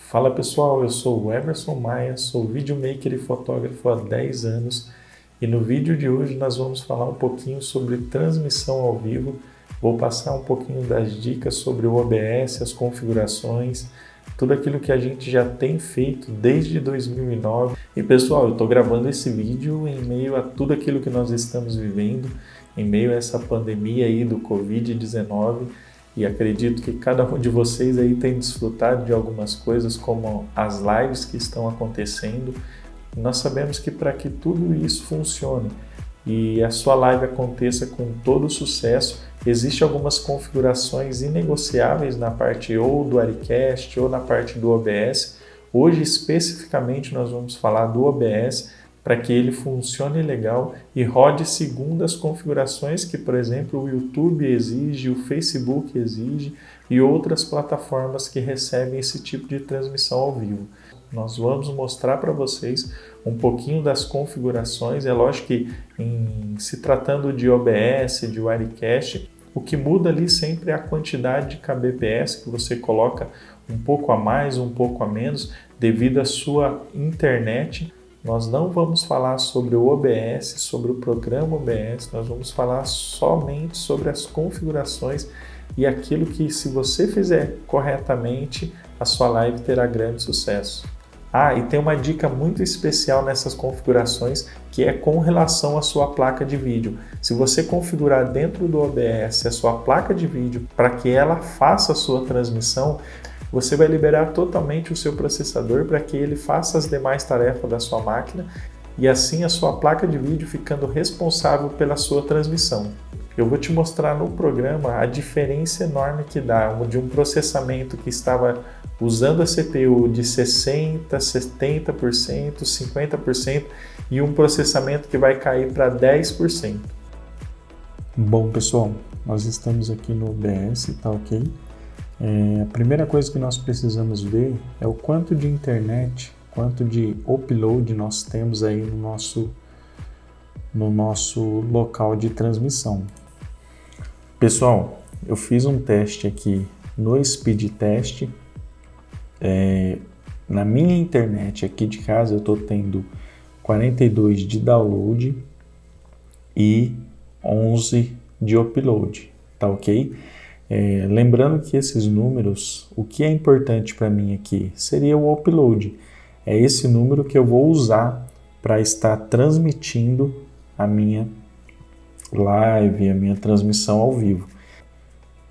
Fala pessoal, eu sou o Emerson Maia, sou videomaker e fotógrafo há 10 anos e no vídeo de hoje nós vamos falar um pouquinho sobre transmissão ao vivo. Vou passar um pouquinho das dicas sobre o OBS, as configurações, tudo aquilo que a gente já tem feito desde 2009. E pessoal, eu estou gravando esse vídeo em meio a tudo aquilo que nós estamos vivendo, em meio a essa pandemia aí do Covid-19. E acredito que cada um de vocês aí tem desfrutado de algumas coisas, como as lives que estão acontecendo. Nós sabemos que para que tudo isso funcione e a sua live aconteça com todo sucesso, existem algumas configurações inegociáveis na parte ou do Aricast ou na parte do OBS. Hoje, especificamente, nós vamos falar do OBS, para que ele funcione legal e rode segundo as configurações que, por exemplo, o YouTube exige, o Facebook exige e outras plataformas que recebem esse tipo de transmissão ao vivo. Nós vamos mostrar para vocês um pouquinho das configurações. É lógico que, se tratando de OBS, de Wirecast, o que muda ali sempre é a quantidade de kbps que você coloca, um pouco a mais, um pouco a menos, devido à sua internet. Nós não vamos falar sobre o OBS, sobre o programa OBS, nós vamos falar somente sobre as configurações e aquilo que, se você fizer corretamente, a sua live terá grande sucesso. E tem uma dica muito especial nessas configurações, que é com relação à sua placa de vídeo. Se você configurar dentro do OBS a sua placa de vídeo para que ela faça a sua transmissão, você vai liberar totalmente o seu processador para que ele faça as demais tarefas da sua máquina e assim a sua placa de vídeo ficando responsável pela sua transmissão. Eu vou te mostrar no programa a diferença enorme que dá de um processamento que estava usando a CPU de 60%, 70%, 50% e um processamento que vai cair para 10%. Bom pessoal, nós estamos aqui no OBS, tá ok? A primeira coisa que nós precisamos ver é o quanto de internet, quanto de upload nós temos aí no nosso local de transmissão. Pessoal, eu fiz um teste aqui no Speed Test. Na minha internet aqui de casa eu estou tendo 42 de download e 11 de upload, tá ok? Lembrando que esses números, o que é importante para mim aqui seria o upload. É esse número que eu vou usar para estar transmitindo a minha live, a minha transmissão ao vivo.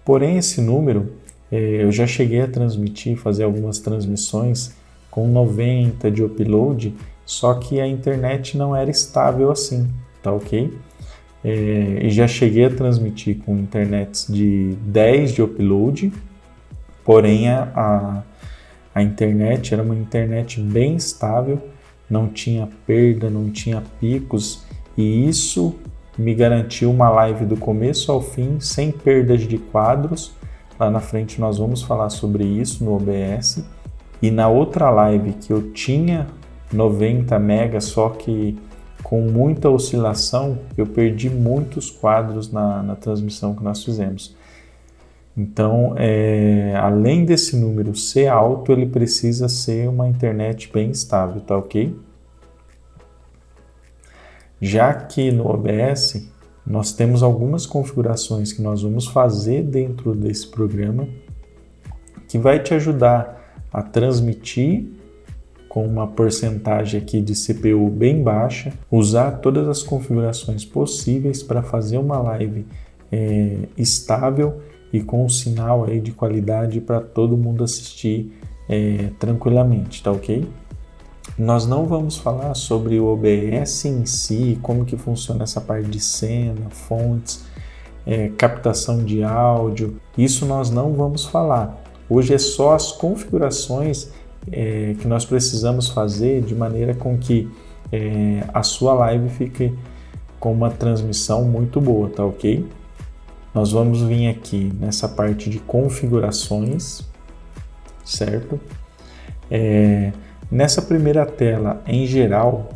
Porém, esse número, eu já cheguei a transmitir, fazer algumas transmissões com 90 de upload, só que a internet não era estável assim, tá ok? E já cheguei a transmitir com internet de 10 de upload, porém a internet era uma internet bem estável, não tinha perda, não tinha picos, e isso me garantiu uma live do começo ao fim, sem perdas de quadros. Lá na frente nós vamos falar sobre isso no OBS. E na outra live que eu tinha 90 megas, só que com muita oscilação, eu perdi muitos quadros na transmissão que nós fizemos. Então, além desse número ser alto, ele precisa ser uma internet bem estável, tá ok? Já que no OBS, nós temos algumas configurações que nós vamos fazer dentro desse programa, que vai te ajudar a transmitir com uma porcentagem aqui de CPU bem baixa, usar todas as configurações possíveis para fazer uma live estável e com um sinal aí de qualidade para todo mundo assistir tranquilamente, tá ok? Nós não vamos falar sobre o OBS em si, como que funciona essa parte de cena, fontes, captação de áudio, isso nós não vamos falar. Hoje é só as configurações que nós precisamos fazer de maneira com que a sua live fique com uma transmissão muito boa, tá ok? Nós vamos vir aqui nessa parte de configurações, certo? Nessa primeira tela, em geral,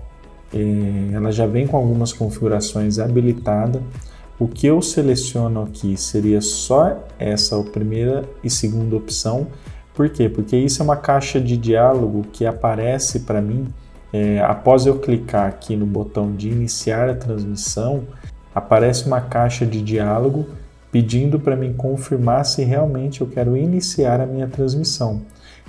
ela já vem com algumas configurações habilitadas. O que eu seleciono aqui seria só essa primeira e segunda opção, Por quê? Porque isso é uma caixa de diálogo que aparece para mim após eu clicar aqui no botão de iniciar a transmissão, aparece uma caixa de diálogo pedindo para mim confirmar se realmente eu quero iniciar a minha transmissão.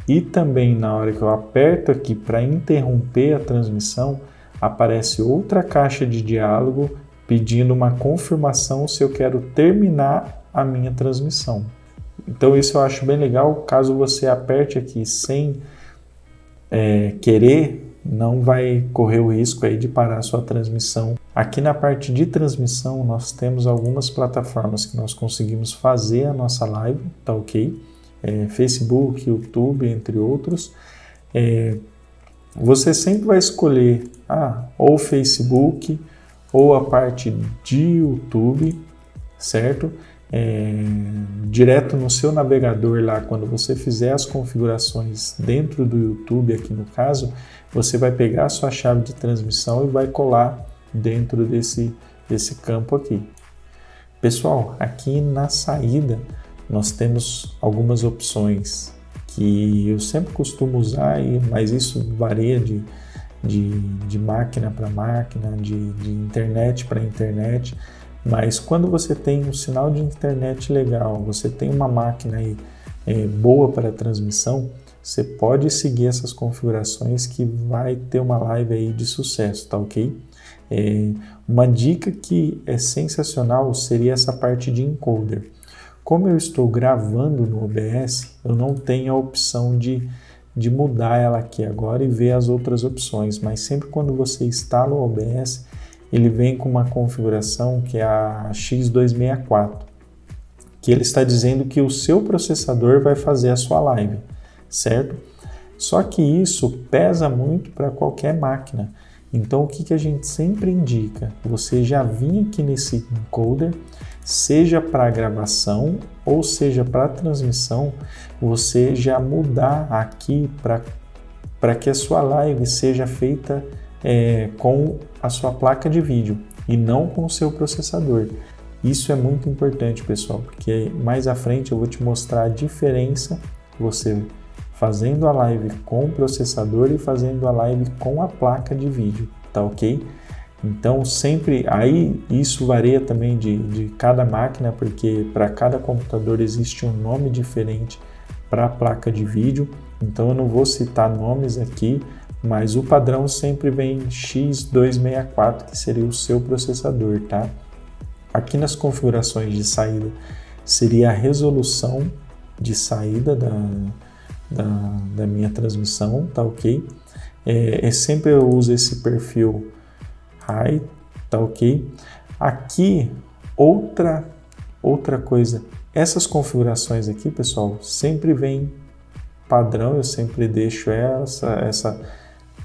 E também na hora que eu aperto aqui para interromper a transmissão, aparece outra caixa de diálogo pedindo uma confirmação se eu quero terminar a minha transmissão. Então isso eu acho bem legal, caso você aperte aqui sem querer, não vai correr o risco aí de parar a sua transmissão. Aqui na parte de transmissão nós temos algumas plataformas que nós conseguimos fazer a nossa live, tá ok? Facebook, YouTube, entre outros. Você sempre vai escolher ou Facebook ou a parte de YouTube, certo? Direto no seu navegador lá, quando você fizer as configurações dentro do YouTube, aqui no caso, você vai pegar a sua chave de transmissão e vai colar dentro desse campo aqui. Pessoal, aqui na saída nós temos algumas opções que eu sempre costumo usar, mas isso varia de máquina para máquina, de internet para internet. Mas quando você tem um sinal de internet legal, você tem uma máquina aí boa para transmissão, você pode seguir essas configurações que vai ter uma live aí de sucesso, tá ok? Uma dica que é sensacional seria essa parte de encoder. Como eu estou gravando no OBS, eu não tenho a opção de mudar ela aqui agora e ver as outras opções, mas sempre quando você instala o OBS, ele vem com uma configuração que é a X264, que ele está dizendo que o seu processador vai fazer a sua live, certo? Só que isso pesa muito para qualquer máquina. Então o que a gente sempre indica? Você já vir aqui nesse encoder, seja para gravação ou seja para transmissão, você já mudar aqui para que a sua live seja feita com a sua placa de vídeo e não com o seu processador. Isso é muito importante, pessoal, porque mais à frente eu vou te mostrar a diferença você fazendo a live com o processador e fazendo a live com a placa de vídeo, tá ok? Então sempre, aí isso varia também de cada máquina, porque para cada computador existe um nome diferente para a placa de vídeo, então eu não vou citar nomes aqui, mas o padrão sempre vem X264, que seria o seu processador, tá? Aqui nas configurações de saída seria a resolução de saída da minha transmissão, tá ok? Sempre eu uso esse perfil High, tá ok? Aqui, outra coisa, essas configurações aqui, pessoal, sempre vem padrão, eu sempre deixo essa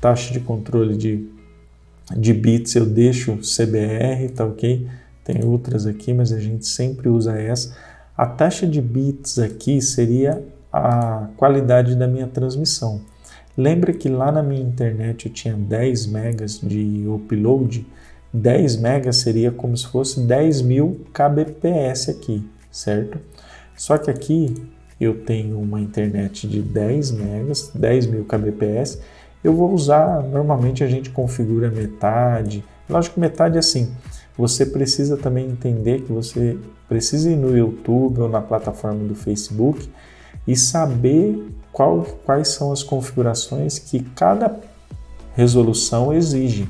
taxa de controle de bits, eu deixo CBR, tá ok? Tem outras aqui, mas a gente sempre usa essa. A taxa de bits aqui seria a qualidade da minha transmissão. Lembra que lá na minha internet eu tinha 10 megas de upload? 10 megas seria como se fosse 10.000 kbps aqui, certo? Só que aqui eu tenho uma internet de 10 megas, 10.000 kbps. Eu vou usar, normalmente a gente configura metade. Lógico que metade é assim. Você precisa também entender que você precisa ir no YouTube ou na plataforma do Facebook e saber quais são as configurações que cada resolução exige.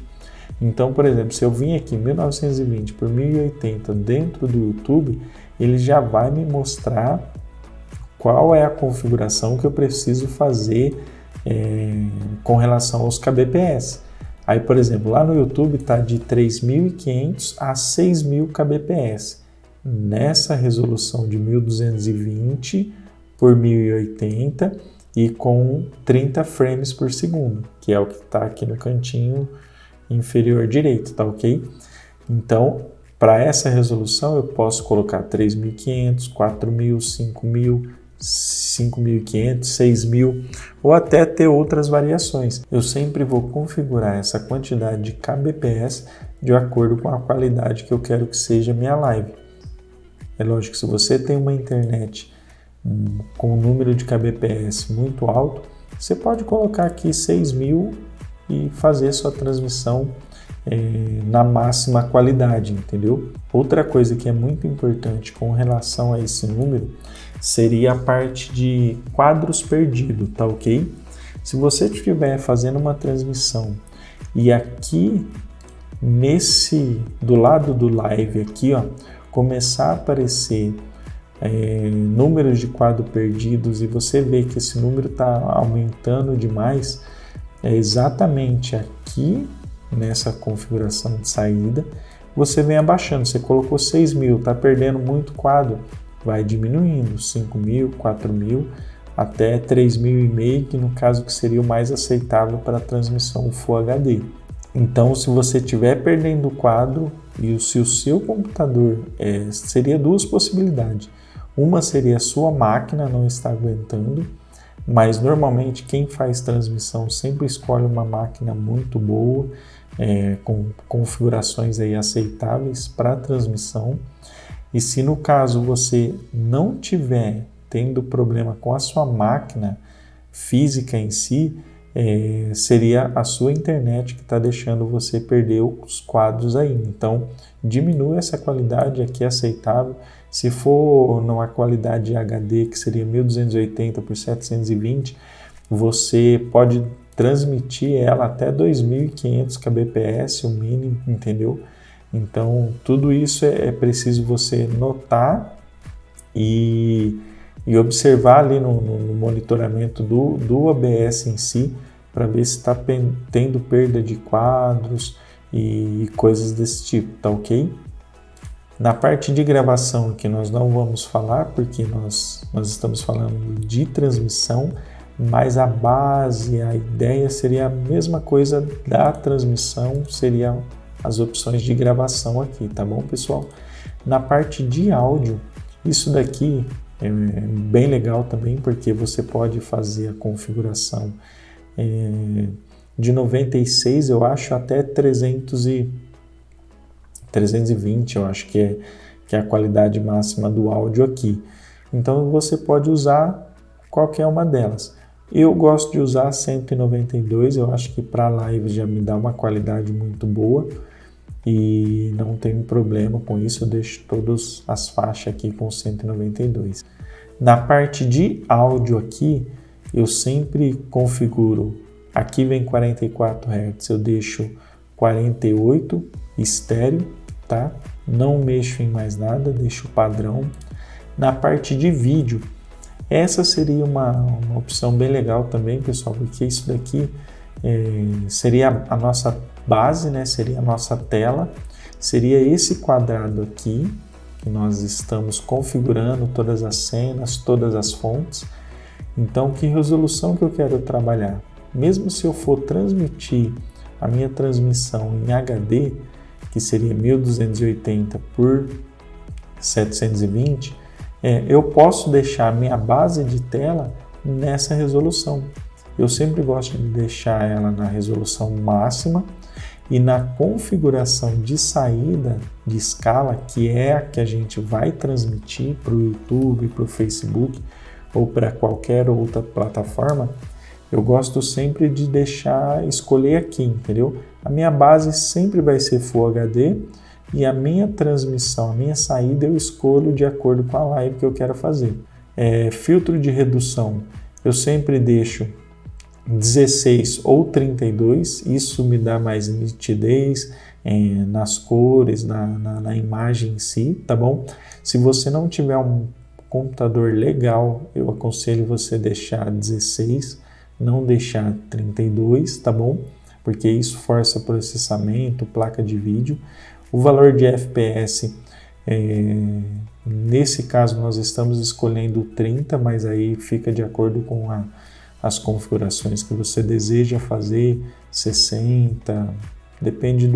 Então, por exemplo, se eu vim aqui 1920 por 1080 dentro do YouTube, ele já vai me mostrar qual é a configuração que eu preciso fazer com relação aos kbps. Aí, por exemplo, lá no YouTube está de 3.500 a 6.000 kbps. Nessa resolução de 1220 por 1080 e com 30 frames por segundo, que é o que está aqui no cantinho inferior direito, tá ok? Então, para essa resolução eu posso colocar 3.500, 4.000, 5.000, 5.500, 6.000 ou até ter outras variações. Eu sempre vou configurar essa quantidade de kbps de acordo com a qualidade que eu quero que seja a minha live. É lógico que se você tem uma internet com um número de kbps muito alto, você pode colocar aqui 6.000 e fazer sua transmissão na máxima qualidade, entendeu? Outra coisa que é muito importante com relação a esse número seria a parte de quadros perdidos, tá ok? Se você estiver fazendo uma transmissão e aqui do lado do live aqui, ó, começar a aparecer números de quadros perdidos e você vê que esse número está aumentando demais, é exatamente aqui nessa configuração de saída, você vem abaixando. Você colocou 6.000, está perdendo muito quadro, vai diminuindo, 5.000, 4.000, até 3.500, que no caso que seria o mais aceitável para a transmissão Full HD. Então, se você estiver perdendo o quadro e se o seu computador, seria duas possibilidades. Uma seria a sua máquina não está aguentando, mas normalmente quem faz transmissão sempre escolhe uma máquina muito boa, com configurações aí aceitáveis para transmissão. E se no caso você não tiver tendo problema com a sua máquina física em si, seria a sua internet que está deixando você perder os quadros aí. Então, diminua essa qualidade aqui aceitável. Se for numa qualidade HD, que seria 1280 por 720, você pode transmitir ela até 2.500 kbps, o mínimo, entendeu? Então, tudo isso é preciso você notar e observar ali no monitoramento do OBS em si, para ver se está tendo perda de quadros e coisas desse tipo, tá ok? Na parte de gravação aqui nós não vamos falar, porque nós estamos falando de transmissão, mas a base, a ideia seria a mesma coisa da transmissão, seria as opções de gravação aqui, tá bom, pessoal? Na parte de áudio, isso daqui é bem legal também, porque você pode fazer a configuração de 96, eu acho, até 320, eu acho que é a qualidade máxima do áudio aqui. Então você pode usar qualquer uma delas. Eu gosto de usar 192, eu acho que para live já me dá uma qualidade muito boa e não tenho problema com isso, eu deixo todas as faixas aqui com 192. Na parte de áudio aqui, eu sempre configuro, aqui vem 44 Hz, eu deixo 48 estéreo, tá? Não mexo em mais nada, deixo o padrão. Na parte de vídeo, essa seria uma opção bem legal também, pessoal, porque isso daqui seria a nossa base, né? Seria a nossa tela, seria esse quadrado aqui, que nós estamos configurando todas as cenas, todas as fontes. Então, que resolução que eu quero trabalhar? Mesmo se eu for transmitir a minha transmissão em HD, que seria 1280 por 720, eu posso deixar a minha base de tela nessa resolução. Eu sempre gosto de deixar ela na resolução máxima e na configuração de saída de escala, que é a que a gente vai transmitir para o YouTube, para o Facebook ou para qualquer outra plataforma, eu gosto sempre de escolher aqui, entendeu? A minha base sempre vai ser Full HD e a minha transmissão, a minha saída eu escolho de acordo com a live que eu quero fazer. Filtro de redução, eu sempre deixo 16 ou 32, isso me dá mais nitidez nas cores, na imagem em si, tá bom? Se você não tiver um computador legal, eu aconselho você deixar 16, não deixar 32, tá bom? Porque isso força processamento, placa de vídeo. O valor de FPS, nesse caso nós estamos escolhendo 30, mas aí fica de acordo com as configurações que você deseja fazer, 60, depende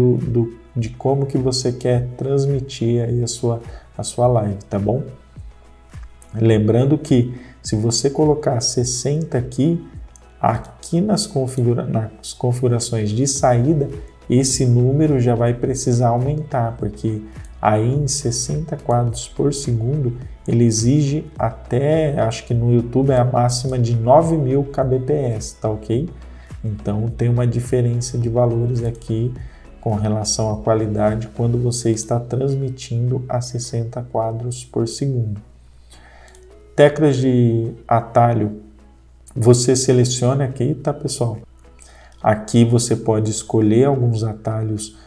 de como que você quer transmitir aí a sua live, tá bom? Lembrando que se você colocar 60 aqui nas configurações de saída, esse número já vai precisar aumentar, porque Aí em 60 quadros por segundo, ele exige até, acho que no YouTube é a máxima de 9.000 kbps, tá ok? Então tem uma diferença de valores aqui com relação à qualidade quando você está transmitindo a 60 quadros por segundo. Teclas de atalho, você seleciona aqui, tá pessoal? Aqui você pode escolher alguns atalhos,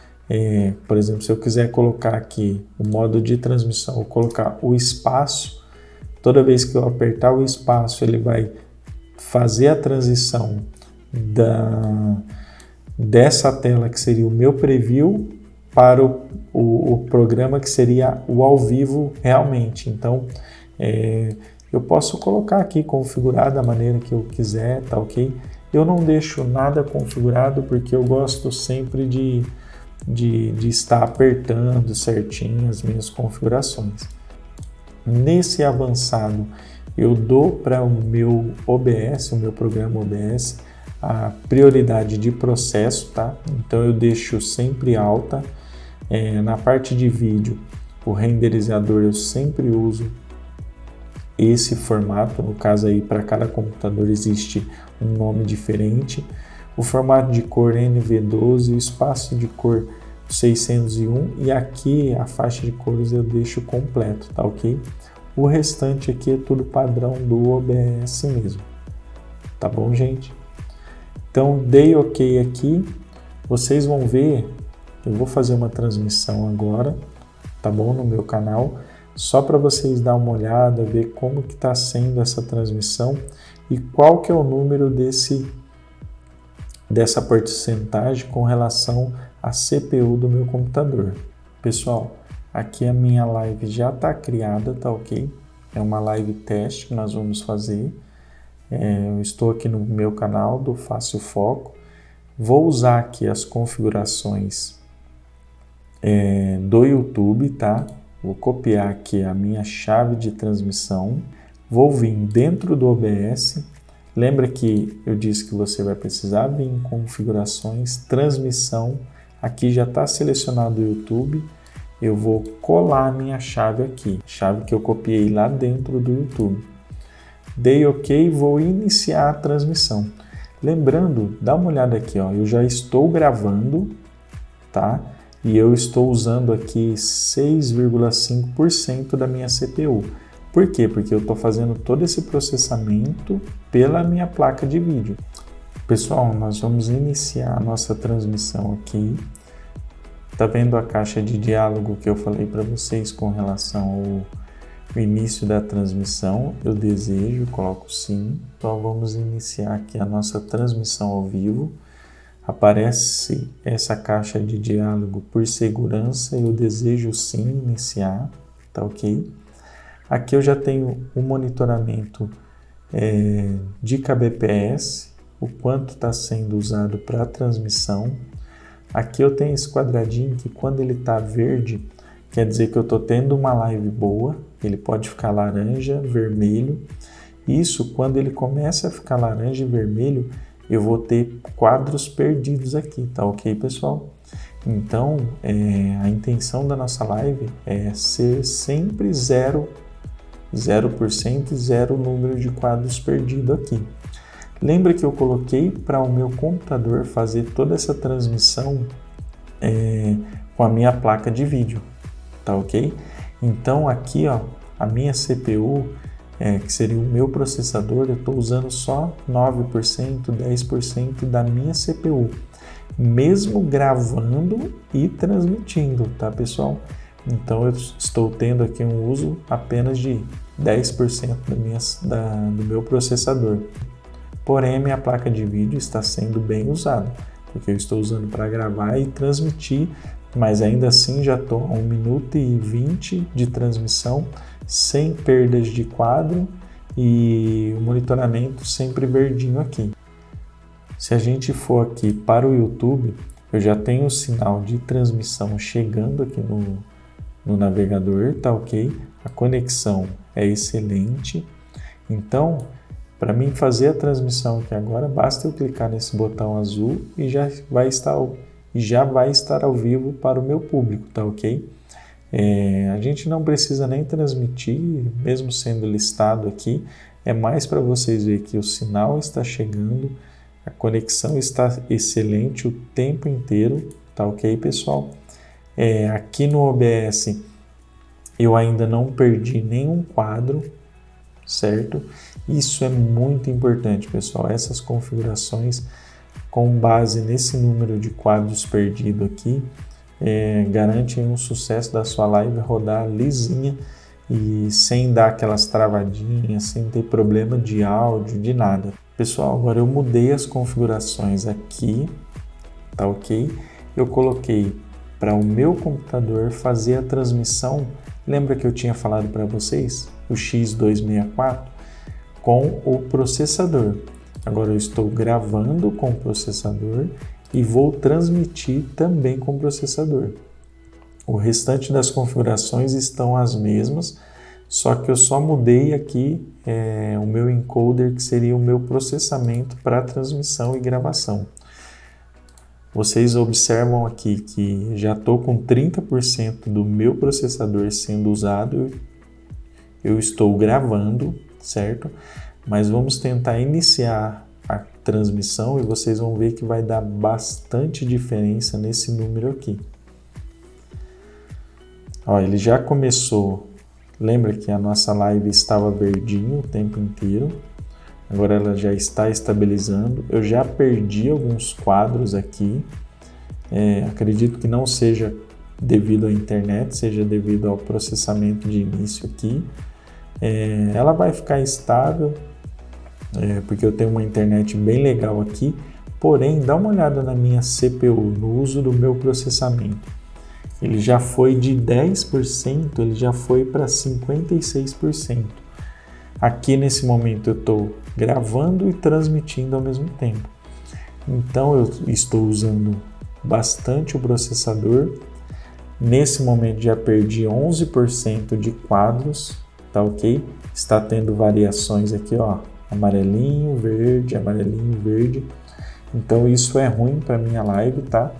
por exemplo, se eu quiser colocar aqui o modo de transmissão, ou colocar o espaço, toda vez que eu apertar o espaço, ele vai fazer a transição dessa tela que seria o meu preview para o programa que seria o ao vivo realmente. Então, eu posso colocar aqui configurado da maneira que eu quiser, tá ok? Eu não deixo nada configurado porque eu gosto sempre de estar apertando certinho as minhas configurações. Nesse avançado, eu dou para o meu OBS, o meu programa OBS, a prioridade de processo, tá? Então eu deixo sempre alta. Na parte de vídeo, o renderizador eu sempre uso esse formato, no caso aí para cada computador existe um nome diferente. O formato de cor NV12, o espaço de cor 601 e aqui a faixa de cores eu deixo completo, tá ok? O restante aqui é tudo padrão do OBS mesmo, tá bom, gente? Então dei ok aqui, vocês vão ver, eu vou fazer uma transmissão agora, tá bom, no meu canal, só para vocês dar uma olhada, ver como que está sendo essa transmissão e qual que é o número dessa porcentagem com relação à CPU do meu computador. Pessoal, aqui a minha live já está criada, tá ok? É uma live teste que nós vamos fazer. Eu estou aqui no meu canal do Fácil Foco. Vou usar aqui as configurações do YouTube, tá? Vou copiar aqui a minha chave de transmissão, vou vir dentro do OBS, lembra que eu disse que você vai precisar vir em configurações, transmissão, aqui já está selecionado o YouTube, eu vou colar a minha chave aqui, chave que eu copiei lá dentro do YouTube. Dei ok, vou iniciar a transmissão. Lembrando, dá uma olhada aqui, ó, eu já estou gravando, tá? E eu estou usando aqui 6,5% da minha CPU. Por quê? Porque eu estou fazendo todo esse processamento pela minha placa de vídeo. Pessoal, nós vamos iniciar a nossa transmissão aqui. Tá vendo a caixa de diálogo que eu falei para vocês com relação ao início da transmissão? Eu desejo, coloco sim. Então vamos iniciar aqui a nossa transmissão ao vivo. Aparece essa caixa de diálogo por segurança, eu desejo sim iniciar, tá ok? Aqui eu já tenho o monitoramento de kbps, o quanto está sendo usado para a transmissão. Aqui eu tenho esse quadradinho que quando ele está verde, quer dizer que eu estou tendo uma live boa, ele pode ficar laranja, vermelho. Isso quando ele começa a ficar laranja e vermelho, eu vou ter quadros perdidos aqui, tá ok, pessoal? Então, a intenção da nossa live é ser sempre 0% e 0 número de quadros perdido aqui. Lembra que eu coloquei para o meu computador fazer toda essa transmissão com a minha placa de vídeo, tá ok? Então aqui, ó, a minha CPU, que seria o meu processador, eu estou usando só 9%, 10% da minha CPU, mesmo gravando e transmitindo, tá pessoal? Então eu estou tendo aqui um uso apenas de 10% do meu processador. Porém, a minha placa de vídeo está sendo bem usada, porque eu estou usando para gravar e transmitir, mas ainda assim já estou a 1 minuto e 20 de transmissão, sem perdas de quadro e o monitoramento sempre verdinho aqui. Se a gente for aqui para o YouTube, eu já tenho o sinal de transmissão chegando aqui no navegador, tá ok? A conexão é excelente. Então, para mim fazer a transmissão aqui agora, basta eu clicar nesse botão azul e já vai estar ao vivo para o meu público, tá ok? A gente não precisa nem transmitir, mesmo sendo listado aqui, é mais para vocês verem que o sinal está chegando, a conexão está excelente o tempo inteiro, tá ok, pessoal? Aqui no OBS eu ainda não perdi nenhum quadro, certo? Isso é muito importante, pessoal. Essas configurações, com base nesse número de quadros perdido aqui, garantem um sucesso da sua live rodar lisinha e sem dar aquelas travadinhas, sem ter problema de áudio, de nada. Pessoal, agora eu mudei as configurações aqui, tá ok? Eu coloquei para o meu computador fazer a transmissão. Lembra que eu tinha falado para vocês? O X264 com o processador. Agora eu estou gravando com o processador e vou transmitir também com o processador. O restante das configurações estão as mesmas, só que eu só mudei aqui o meu encoder, que seria o meu processamento para transmissão e gravação. Vocês observam aqui que já estou com 30% do meu processador sendo usado. Eu estou gravando, certo? Mas vamos tentar iniciar a transmissão e vocês vão ver que vai dar bastante diferença nesse número aqui. Ó, ele já começou. Lembra que a nossa live estava verdinho o tempo inteiro. Agora ela já está estabilizando. Eu já perdi alguns quadros aqui. Acredito que não seja devido à internet, seja devido ao processamento de início aqui. Ela vai ficar estável, porque eu tenho uma internet bem legal aqui. Porém, dá uma olhada na minha CPU, no uso do meu processamento. Ele já foi de 10%, ele já foi para 56%. Aqui nesse momento eu estou gravando e transmitindo ao mesmo tempo. Então eu estou usando bastante o processador. Nesse momento já perdi 11% de quadros, tá ok? Está tendo variações aqui, ó, amarelinho, verde, amarelinho, verde. Então isso é ruim para minha live, tá?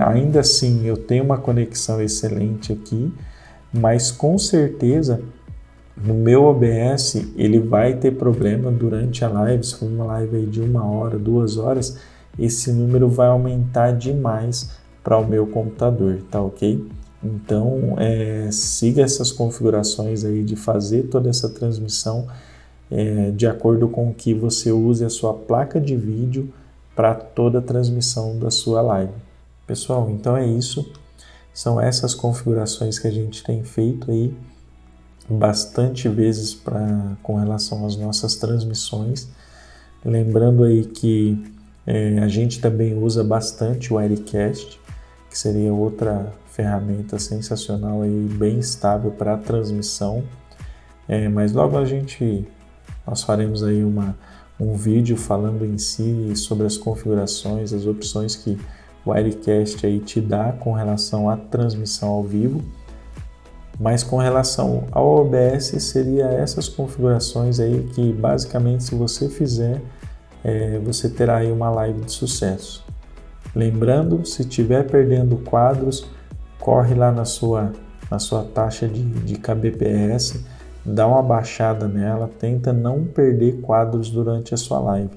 Ainda assim eu tenho uma conexão excelente aqui, mas com certeza no meu OBS ele vai ter problema durante a live. Se for uma live aí de 1 hora, 2 horas, esse número vai aumentar demais para o meu computador, tá ok? Então siga essas configurações aí de fazer toda essa transmissão de acordo com que você use a sua placa de vídeo para toda a transmissão da sua live. Pessoal, então é isso. São essas configurações que a gente tem feito aí bastante vezes com relação às nossas transmissões. Lembrando aí que a gente também usa bastante o Wirecast, que seria outra ferramenta sensacional e bem estável para a transmissão. Mas logo nós faremos aí um vídeo falando em si sobre as configurações, as opções que o Wirecast aí te dá com relação à transmissão ao vivo. Mas com relação ao OBS, seria essas configurações aí que basicamente, se você fizer, você terá aí uma live de sucesso. Lembrando, se estiver perdendo quadros, corre lá na sua taxa de kbps, dá uma baixada nela, tenta não perder quadros durante a sua live.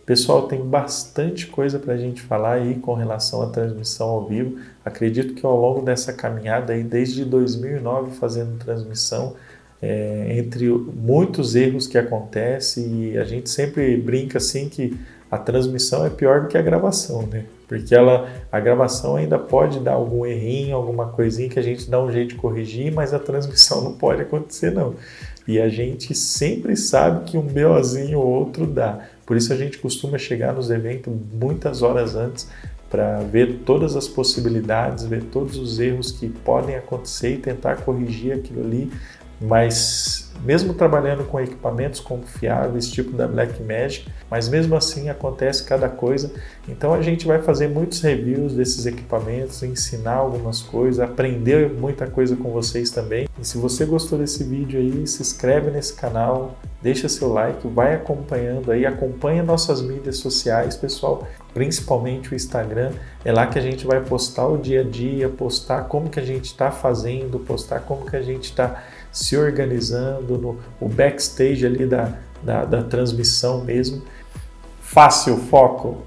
Pessoal, tem bastante coisa para a gente falar aí com relação à transmissão ao vivo. Acredito que ao longo dessa caminhada aí, desde 2009 fazendo transmissão, entre muitos erros que acontecem, e a gente sempre brinca assim que a transmissão é pior do que a gravação, né? Porque a gravação ainda pode dar algum errinho, alguma coisinha que a gente dá um jeito de corrigir, mas a transmissão não pode acontecer não. E a gente sempre sabe que um BOzinho ou outro dá. Por isso a gente costuma chegar nos eventos muitas horas antes para ver todas as possibilidades, ver todos os erros que podem acontecer e tentar corrigir aquilo ali mas mesmo trabalhando com equipamentos confiáveis, tipo da Blackmagic, mas mesmo assim acontece cada coisa. Então a gente vai fazer muitos reviews desses equipamentos, ensinar algumas coisas, aprender muita coisa com vocês também. E se você gostou desse vídeo aí, se inscreve nesse canal, deixa seu like, vai acompanhando aí, acompanha nossas mídias sociais, pessoal, principalmente o Instagram. É lá que a gente vai postar o dia a dia, postar como que a gente está fazendo, postar como que a gente está se organizando, o backstage ali da transmissão mesmo. Fácil, foco!